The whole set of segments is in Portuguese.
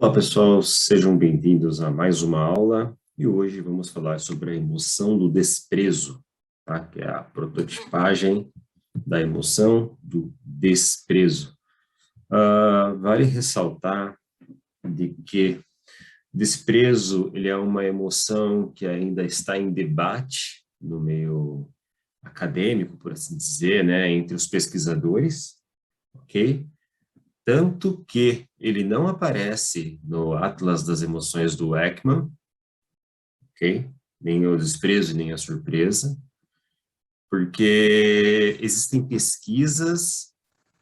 Olá, pessoal, sejam bem-vindos a mais uma aula e hoje vamos falar sobre a emoção do desprezo, tá? Que é a prototipagem da emoção do desprezo. Vale ressaltar de que desprezo ele é uma emoção que ainda está em debate no meio acadêmico, por assim dizer, né, entre os pesquisadores, ok? Tanto que ele não aparece no Atlas das Emoções do Ekman, ok? Nem o desprezo, nem a surpresa, porque existem pesquisas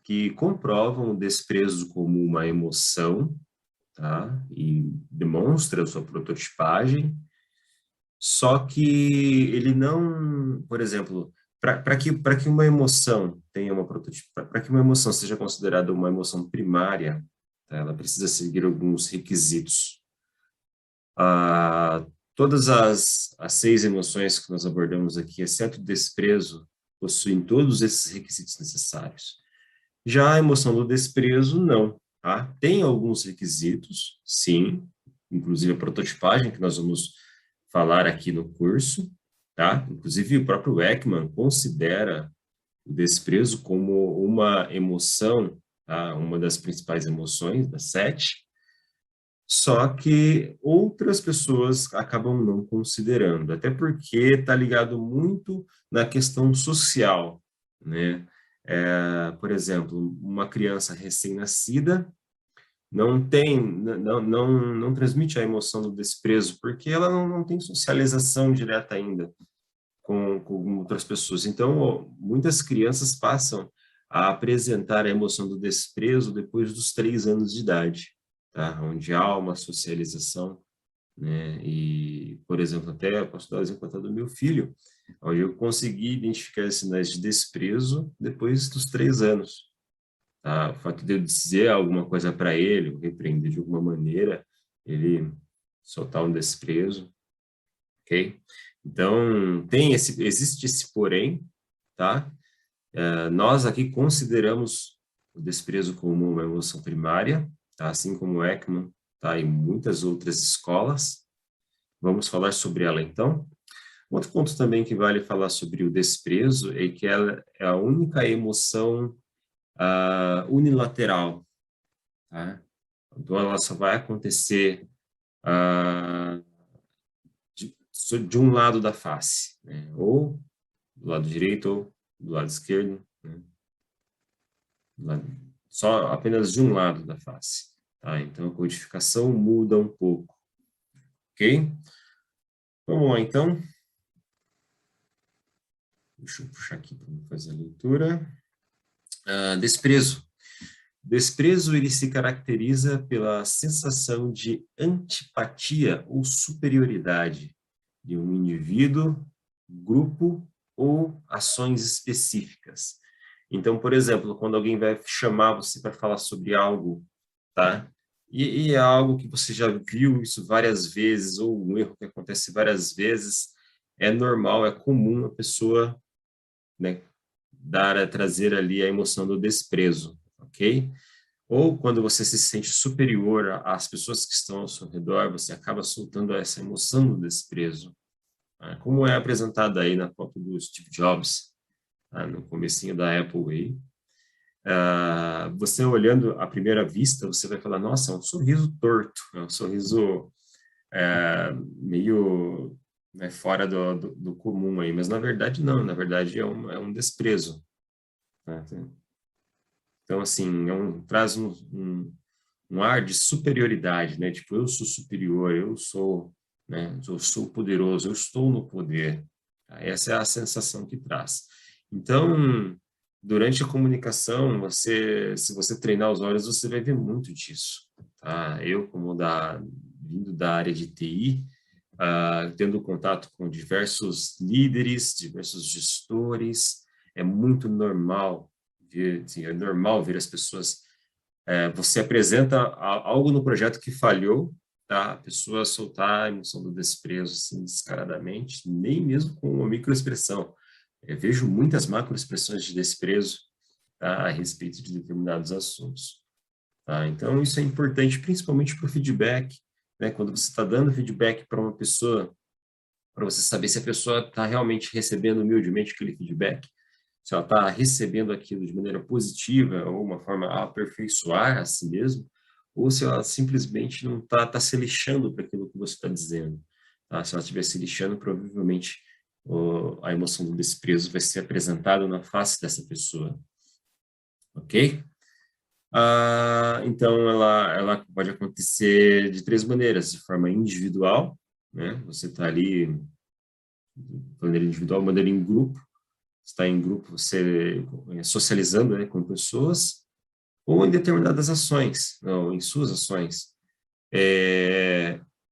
que comprovam o desprezo como uma emoção, tá? E demonstra a sua prototipagem, só que ele não, por exemplo, para que uma emoção tenha uma para que uma emoção seja considerada uma emoção primária, tá? Ela precisa seguir alguns requisitos. Ah, todas as 6 emoções que nós abordamos aqui, exceto o desprezo, possuem todos esses requisitos necessários. Já a emoção do desprezo, não, tá? Tem alguns requisitos, sim, inclusive a prototipagem, que nós vamos falar aqui no curso, tá? Inclusive o próprio Ekman considera o desprezo como uma emoção, tá? Uma das principais emoções, das 7, só que outras pessoas acabam não considerando, até porque está ligado muito na questão social, né? Por exemplo, uma criança recém-nascida não transmite a emoção do desprezo, porque ela não tem socialização direta ainda com outras pessoas. Então, muitas crianças passam a apresentar a emoção do desprezo depois dos 3 anos de idade, tá? Onde há uma socialização, né? E, por exemplo, até posso dar o exemplo até do meu filho, onde eu consegui identificar sinais de desprezo depois dos 3 anos. Tá? O fato de eu dizer alguma coisa para ele, ou repreender de alguma maneira, ele soltar um desprezo, ok? Então, existe esse porém, tá? Nós aqui consideramos o desprezo como uma emoção primária, tá? Assim como o Ekman, tá? E muitas outras escolas. Vamos falar sobre ela, então. Outro ponto também que vale falar sobre o desprezo é que ela é a única emoção unilateral, tá? Então, ela só vai acontecer ah, de um lado da face, né? Ou do lado direito ou do lado esquerdo, né? Só apenas de um lado da face, tá? Então, a codificação muda um pouco, ok? Vamos lá, então. Deixa eu puxar aqui para fazer a leitura. Desprezo. Desprezo, ele se caracteriza pela sensação de antipatia ou superioridade de um indivíduo, grupo ou ações específicas. Então, por exemplo, quando alguém vai chamar você para falar sobre algo, tá? E é algo que você já viu isso várias vezes, ou um erro que acontece várias vezes, é normal, é comum a pessoa, né, trazer ali a emoção do desprezo, ok? Ou quando você se sente superior às pessoas que estão ao seu redor, você acaba soltando essa emoção do desprezo, né? Como é apresentada aí na foto do Steve Jobs, no comecinho da Apple aí. Você olhando à primeira vista, você vai falar, nossa, é um sorriso torto, é um sorriso meio, né, fora do comum aí, mas na verdade não, na verdade é um desprezo, tá? Então, assim, traz um ar de superioridade, né? Tipo, eu sou superior, eu sou, né? Eu sou poderoso, eu estou no poder. Tá? Essa é a sensação que traz. Então, durante a comunicação, se você treinar os olhos, você vai ver muito disso. Tá? Eu, vindo da área de TI, tendo contato com diversos líderes, diversos gestores, é muito normal ver, assim, é normal ver as pessoas. Você apresenta algo no projeto que falhou, tá? A pessoa soltar a emoção do desprezo assim, descaradamente, nem mesmo com uma microexpressão. Eu vejo muitas macroexpressões de desprezo, tá? A respeito de determinados assuntos. tá? Então, isso é importante principalmente para o feedback, né? Quando você está dando feedback para uma pessoa, para você saber se a pessoa está realmente recebendo humildemente aquele feedback, se ela está recebendo aquilo de maneira positiva ou uma forma a aperfeiçoar a si mesmo, ou se ela simplesmente não está se lixando para aquilo que você está dizendo. Tá? Se ela estiver se lixando, provavelmente a emoção do desprezo vai ser apresentada na face dessa pessoa. Ok? Então, ela pode acontecer de três maneiras: de forma individual, né? Você está ali de maneira individual, maneira em grupo, está em grupo, você socializando, né, com pessoas, ou em determinadas ações, ou em suas ações.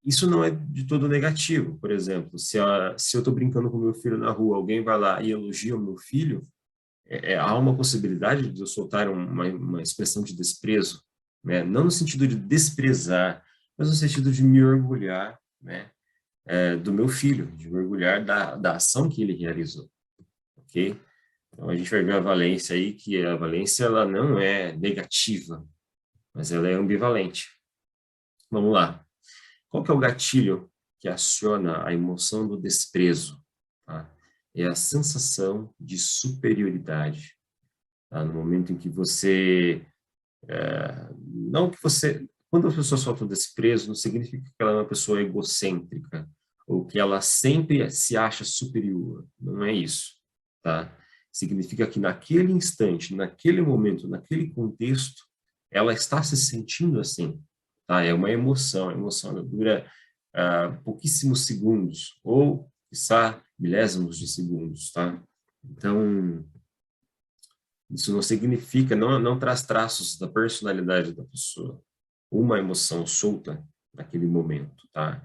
Isso não é de todo negativo. Por exemplo, se eu estou brincando com meu filho na rua, alguém vai lá e elogia o meu filho, há uma possibilidade de eu soltar uma expressão de desprezo, né? Não no sentido de desprezar, mas no sentido de me orgulhar, né, do meu filho, de me orgulhar da ação que ele realizou, ok? Então, a gente vai ver a valência aí, que a valência ela não é negativa, mas ela é ambivalente. Vamos lá. Qual que é o gatilho que aciona a emoção do desprezo? Tá? É a sensação de superioridade. Tá? No momento em que você... não que você... Quando a pessoa solta o desprezo, não significa que ela é uma pessoa egocêntrica ou que ela sempre se acha superior. Não é isso. Tá? Significa que naquele instante, naquele momento, naquele contexto, ela está se sentindo assim. Tá? É uma emoção. A emoção ela dura pouquíssimos segundos ou, quiçá, milésimos de segundos. Tá? Então, isso não significa, não traz traços da personalidade da pessoa. Uma emoção solta naquele momento, tá?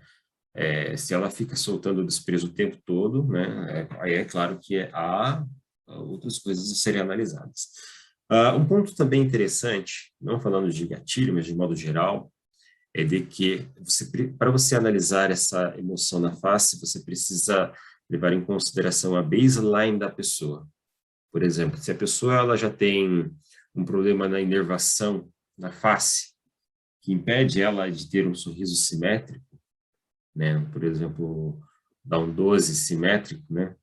Se ela fica soltando o desprezo o tempo todo, né? Aí é claro que há outras coisas a serem analisadas. Um ponto também interessante, não falando de gatilho, mas de modo geral, é de que para você analisar essa emoção na face, você precisa levar em consideração a baseline da pessoa. Por exemplo, se a pessoa ela já tem um problema na inervação na face, que impede ela de ter um sorriso simétrico, né? Por exemplo, dar um 12 simétrico, né?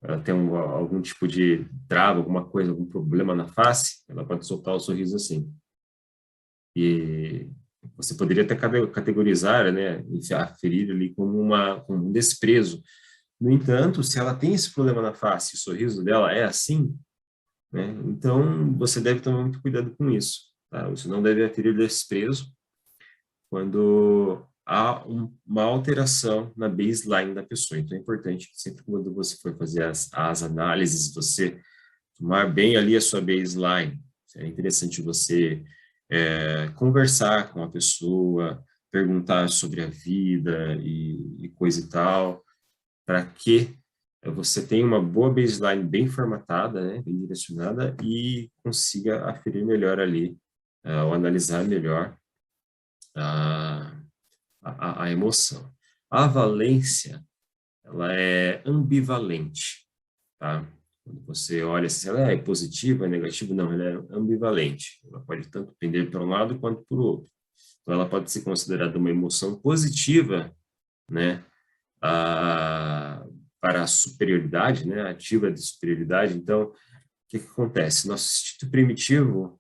Ela tem algum tipo de trava, alguma coisa, algum problema na face, ela pode soltar o sorriso assim. E você poderia até categorizar, né, aferir ali como um desprezo. No entanto, se ela tem esse problema na face, o sorriso dela é assim, né, então você deve tomar muito cuidado com isso. Tá? Você não deve aferir desprezo quando há uma alteração na baseline da pessoa. Então é importante que sempre quando você for fazer as análises, você tomar bem ali a sua baseline. É interessante você conversar com a pessoa, perguntar sobre a vida e coisa e tal, para que você tenha uma boa baseline bem formatada, né, bem direcionada e consiga aferir melhor ali, ou analisar melhor a, a emoção. A valência, ela é ambivalente, tá? Quando você olha se ela é positiva, é negativa, não, ela é ambivalente. Ela pode tanto pender para um lado quanto para o outro. Então, ela pode ser considerada uma emoção positiva, né, para a superioridade, né, ativa de superioridade. Então, o que acontece? Nosso instinto primitivo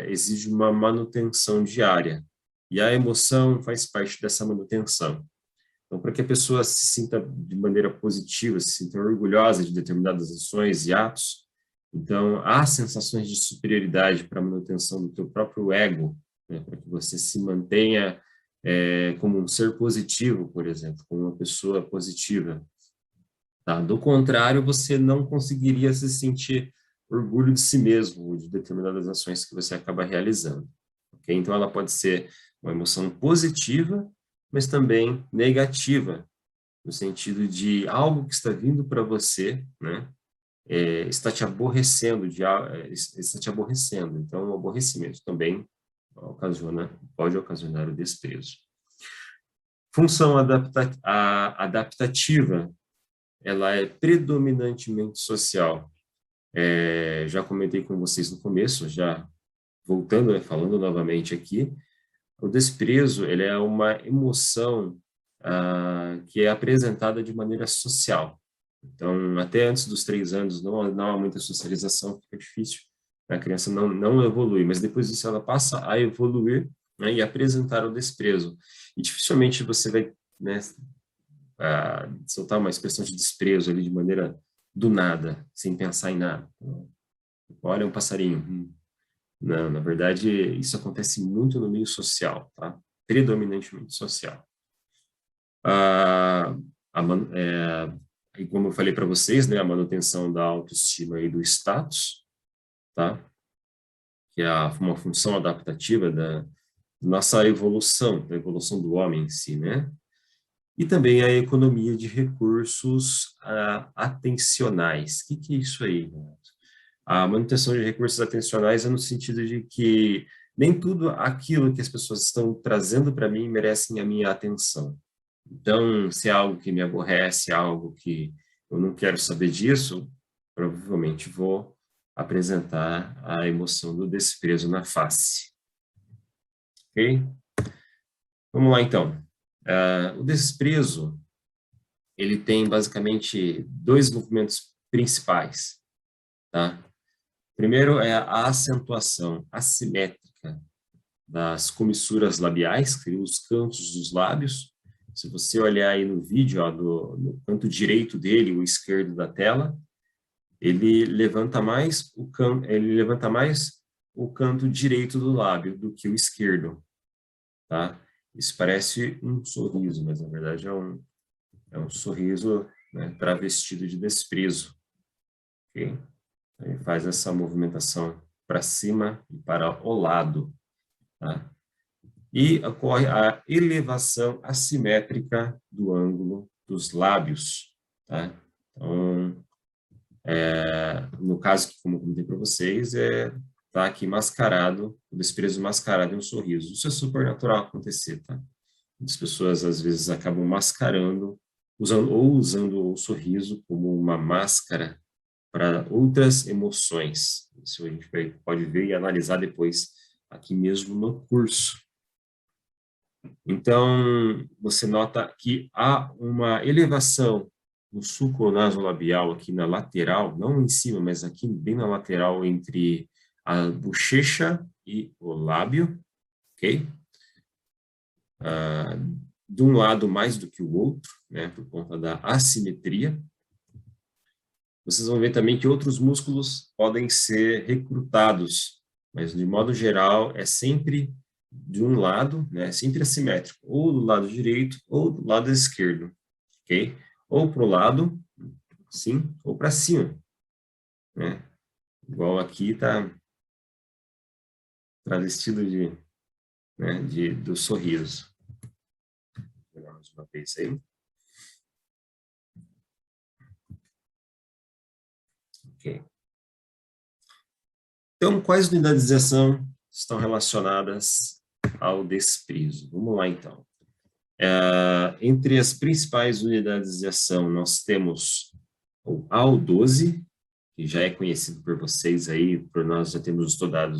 exige uma manutenção diária, e a emoção faz parte dessa manutenção. Então, para que a pessoa se sinta de maneira positiva, se sinta orgulhosa de determinadas ações e atos, então há sensações de superioridade para a manutenção do teu próprio ego, né, para que você se mantenha como um ser positivo, por exemplo, como uma pessoa positiva. Tá? Do contrário, você não conseguiria se sentir orgulho de si mesmo, de determinadas ações que você acaba realizando. Okay? Então, ela pode ser uma emoção positiva, mas também negativa, no sentido de algo que está vindo para você, né, está te aborrecendo, está te aborrecendo. Então, o aborrecimento também pode ocasionar o desprezo. Função adaptativa, ela é predominantemente social. Já comentei com vocês no começo, já voltando, né, falando novamente aqui, o desprezo, ele é uma emoção que é apresentada de maneira social. Então, até antes dos 3 anos, não há muita socialização, fica difícil, a criança não evolui, mas depois disso ela passa a evoluir, né, e apresentar o desprezo. E dificilmente você vai, né, soltar uma expressão de desprezo ali de maneira do nada, sem pensar em nada. Olha um passarinho. Não, na verdade, isso acontece muito no meio social, tá? Predominantemente social. A, e como eu falei para vocês, né, a manutenção da autoestima e do status, tá? Que é uma função adaptativa da nossa evolução, da evolução do homem em si, né? E também a economia de recursos atencionais. O que é isso aí, Renato? A manutenção de recursos atencionais é no sentido de que nem tudo aquilo que as pessoas estão trazendo para mim merecem a minha atenção. Então, se é algo que me aborrece, algo que eu não quero saber disso, provavelmente vou apresentar a emoção do desprezo na face. Ok? Vamos lá, então. O desprezo, ele tem basicamente 2 movimentos principais, tá? Primeiro é a acentuação assimétrica das comissuras labiais, que seriam os cantos dos lábios. Se você olhar aí no vídeo, ó, no canto direito dele, o esquerdo da tela, ele levanta mais o canto direito do lábio do que o esquerdo, tá? Isso parece um sorriso, mas na verdade é um sorriso, né, travestido de desprezo, ok? Ele faz essa movimentação para cima e para o lado, tá? E ocorre a elevação assimétrica do ângulo dos lábios, tá? Então, no caso que, como eu comentei para vocês, tá aqui mascarado, o desprezo mascarado em um sorriso. Isso é super natural acontecer, tá? As pessoas, às vezes, acabam mascarando, usando o sorriso como uma máscara para outras emoções. Isso a gente pode ver e analisar depois aqui mesmo no curso. Então, você nota que há uma elevação no sulco nasolabial aqui na lateral, não em cima, mas aqui bem na lateral entre a bochecha e o lábio, ok? De um lado mais do que o outro, né, por conta da assimetria. Vocês vão ver também que outros músculos podem ser recrutados, mas de modo geral é sempre de um lado, né, sempre assimétrico, ou do lado direito ou do lado esquerdo, ok? Ou para o lado, sim, ou para cima, né? Igual aqui está travestido do sorriso. Vou pegar mais uma vez aí. Ok. Então, quais unidades de ação estão relacionadas ao desprezo? Vamos lá, então. Entre as principais unidades de ação, nós temos o AO12, que já é conhecido por vocês aí, por nós já temos estudado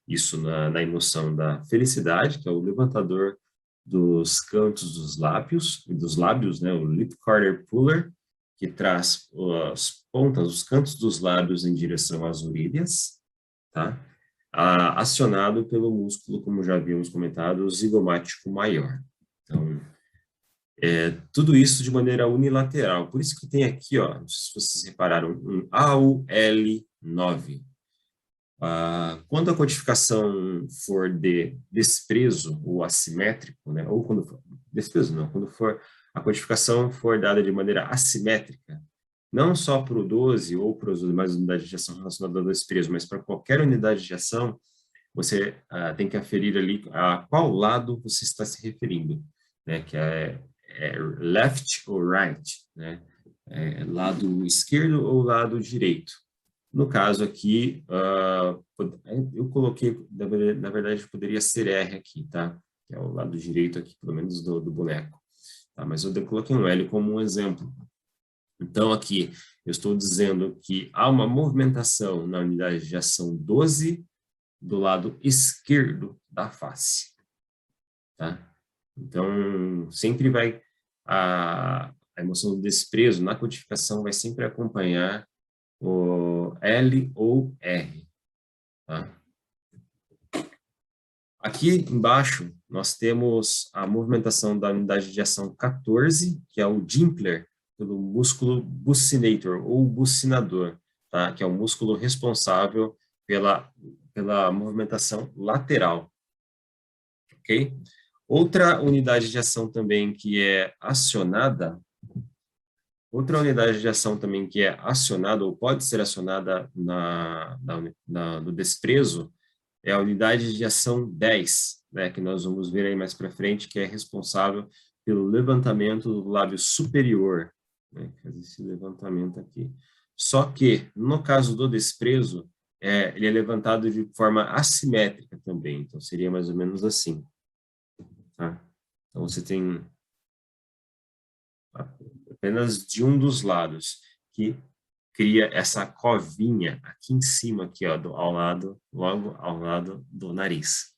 isso na emoção da felicidade, que é o levantador dos cantos dos lábios, né, o lip corner puller, que traz as pontas, os cantos dos lábios em direção às orelhas, tá? Acionado pelo músculo, como já havíamos comentado, o zigomático maior. Então, tudo isso de maneira unilateral. Por isso que tem aqui, ó, não sei se vocês repararam, um AUL9. Quando a codificação for de desprezo ou assimétrico, né, ou quando for, desprezo não, quando for a codificação for dada de maneira assimétrica, não só para o 12 ou para as demais unidades de ação relacionadas ao desprezo, mas para qualquer unidade de ação, você tem que aferir ali a qual lado você está se referindo, né, que é left ou right, né, lado esquerdo ou lado direito. No caso aqui, eu coloquei, na verdade, poderia ser R aqui, tá? Que é o lado direito aqui, pelo menos do boneco. Tá? Mas eu coloquei um L como um exemplo. Então, aqui, eu estou dizendo que há uma movimentação na unidade de ação 12 do lado esquerdo da face, tá? Então, sempre vai, a emoção do desprezo na codificação vai sempre acompanhar o L ou R, tá? Aqui embaixo, nós temos a movimentação da unidade de ação 14, que é o Dimpler, pelo músculo buccinator, ou bucinador, tá? Que é o músculo responsável pela movimentação lateral, ok? Outra unidade de ação também que é acionada, ou pode ser acionada no desprezo, é a unidade de ação 10, né, que nós vamos ver aí mais para frente, que é responsável pelo levantamento do lábio superior, né, fazer esse levantamento aqui. Só que, no caso do desprezo, ele é levantado de forma assimétrica também, então seria mais ou menos assim. Tá? Então, você tem apenas de um dos lados, que cria essa covinha aqui em cima, aqui, ó, logo ao lado do nariz,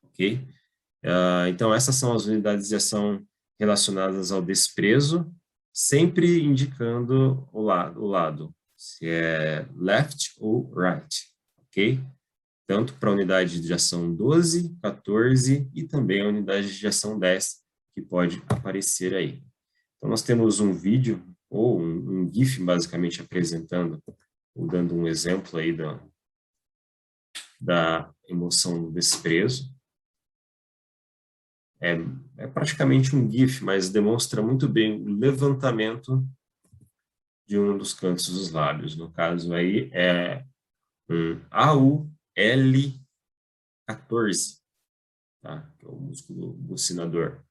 ok? Então, essas são as unidades de ação relacionadas ao desprezo, sempre indicando o lado, se é left ou right, ok? Tanto para a unidade de ação 12, 14 e também a unidade de ação 10, que pode aparecer aí. Então, nós temos um vídeo, ou um GIF, basicamente, apresentando, ou dando um exemplo aí da emoção do desprezo. É praticamente um GIF, mas demonstra muito bem o levantamento de um dos cantos dos lábios. No caso aí, é um AUL14, tá? Que é o músculo bucinador.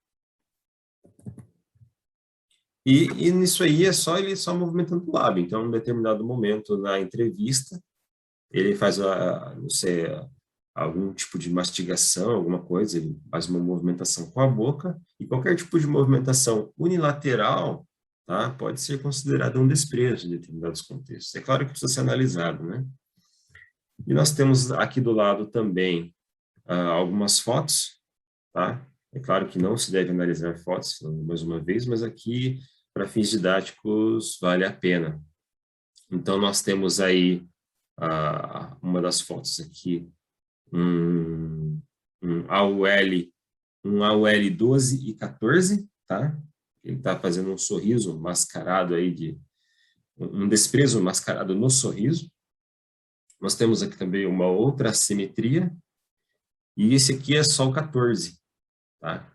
E nisso aí ele só movimentando o lábio. Então, em um determinado momento na entrevista, ele faz, não sei, algum tipo de mastigação, alguma coisa, ele faz uma movimentação com a boca, e qualquer tipo de movimentação unilateral, tá, pode ser considerado um desprezo em determinados contextos. É claro que precisa ser analisado, né? E nós temos aqui do lado também algumas fotos, tá? É claro que não se deve analisar fotos, mais uma vez, mas aqui, para fins didáticos, vale a pena. Então, nós temos aí uma das fotos aqui, um AUL 12 e 14, tá? Ele está fazendo um sorriso mascarado aí, um desprezo mascarado no sorriso. Nós temos aqui também uma outra assimetria, e esse aqui é só o 14, tá?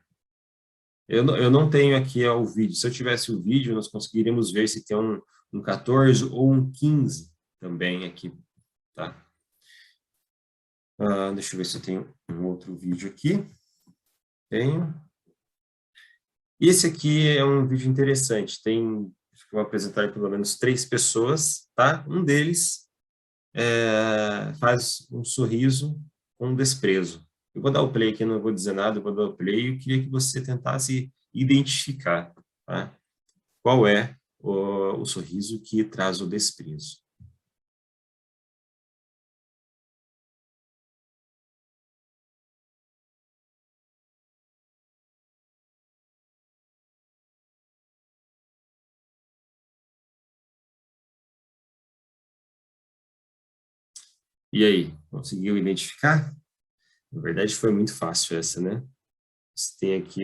Eu não tenho aqui o vídeo. Se eu tivesse o vídeo, nós conseguiríamos ver se tem um 14 ou um 15 também aqui, tá? Deixa eu ver se eu tenho um outro vídeo aqui. Tenho. Esse aqui é um vídeo interessante. Acho que eu vou apresentar pelo menos 3 pessoas, tá? Um deles faz um sorriso com desprezo. Eu vou dar o play aqui, não vou dizer nada, eu vou dar o play. Eu queria que você tentasse identificar, tá? Qual é o sorriso que traz o desprezo. E aí, conseguiu identificar? Na verdade, foi muito fácil essa, né? Você tem aqui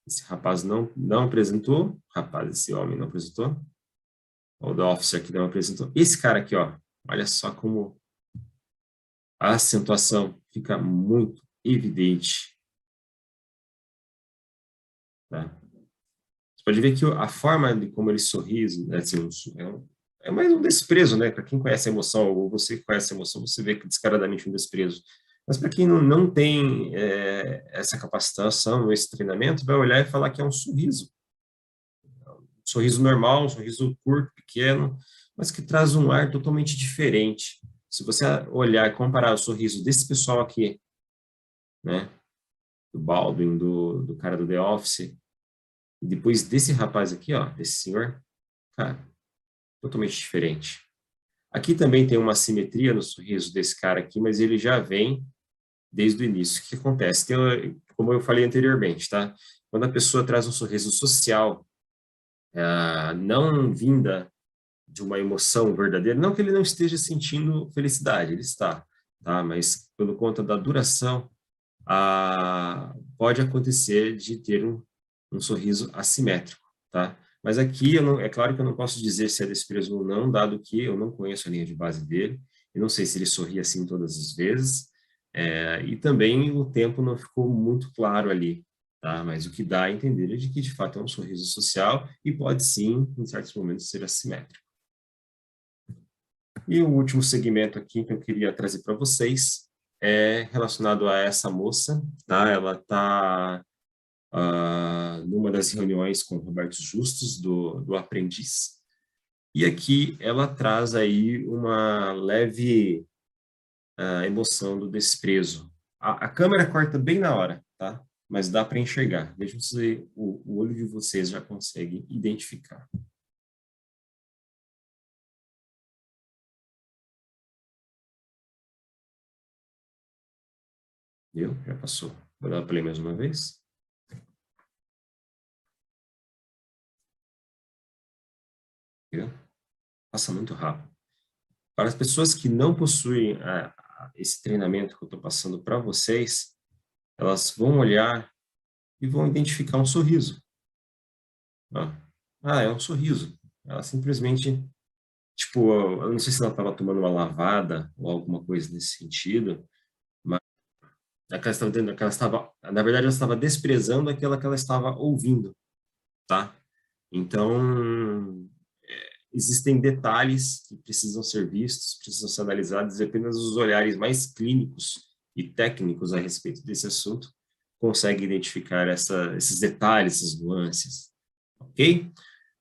esse rapaz não apresentou, esse homem não apresentou, o da officer aqui não apresentou. Esse cara aqui, ó, olha só como a acentuação fica muito evidente, tá? Você pode ver que a forma de como ele sorri, né, assim, é mais um desprezo, né? Para quem conhece a emoção, ou você que conhece a emoção, você vê que descaradamente um desprezo. Mas para quem não tem essa capacitação, esse treinamento, vai olhar e falar que é um sorriso. Um sorriso normal, um sorriso curto, pequeno, mas que traz um ar totalmente diferente. Se você olhar e comparar o sorriso desse pessoal aqui, né? Do Baldwin, do cara do The Office, e depois desse rapaz aqui, ó, desse senhor, cara, totalmente diferente. Aqui também tem uma simetria no sorriso desse cara aqui, mas ele já vem desde o início. O que acontece? Como eu falei anteriormente, tá? Quando a pessoa traz um sorriso social, não vinda de uma emoção verdadeira, não que ele não esteja sentindo felicidade, ele está, tá? Mas pelo conta da duração, pode acontecer de ter um sorriso assimétrico, tá? Mas aqui, é claro que eu não posso dizer se é desprezo ou não, dado que eu não conheço a linha de base dele, eu não sei se ele sorri assim todas as vezes, e também o tempo não ficou muito claro ali, tá? Mas o que dá a entender é de que, de fato, é um sorriso social e pode, sim, em certos momentos, ser assimétrico. E o último segmento aqui que eu queria trazer para vocês é relacionado a essa moça, tá? Ela está numa das reuniões com o Roberto Justus, do Aprendiz, e aqui ela traz aí uma leve emoção do desprezo. A câmera corta bem na hora, tá? Mas dá para enxergar. Vejam se o olho de vocês já consegue identificar. Viu? Já passou. Vou dar play mais uma vez. Viu? Passa muito rápido. Para as pessoas que não possuem esse treinamento que eu estou passando para vocês, elas vão olhar e vão identificar um sorriso. É um sorriso. Ela simplesmente, tipo, eu não sei se ela estava tomando uma lavada ou alguma coisa nesse sentido, mas na verdade, ela estava desprezando aquela que ela estava ouvindo, tá? Então, existem detalhes que precisam ser vistos, precisam ser analisados, e apenas os olhares mais clínicos e técnicos a respeito desse assunto conseguem identificar esses detalhes, essas nuances, ok?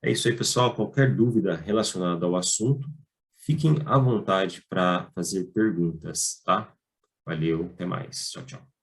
É isso aí, pessoal. Qualquer dúvida relacionada ao assunto, fiquem à vontade para fazer perguntas, tá? Valeu, até mais. Tchau, tchau.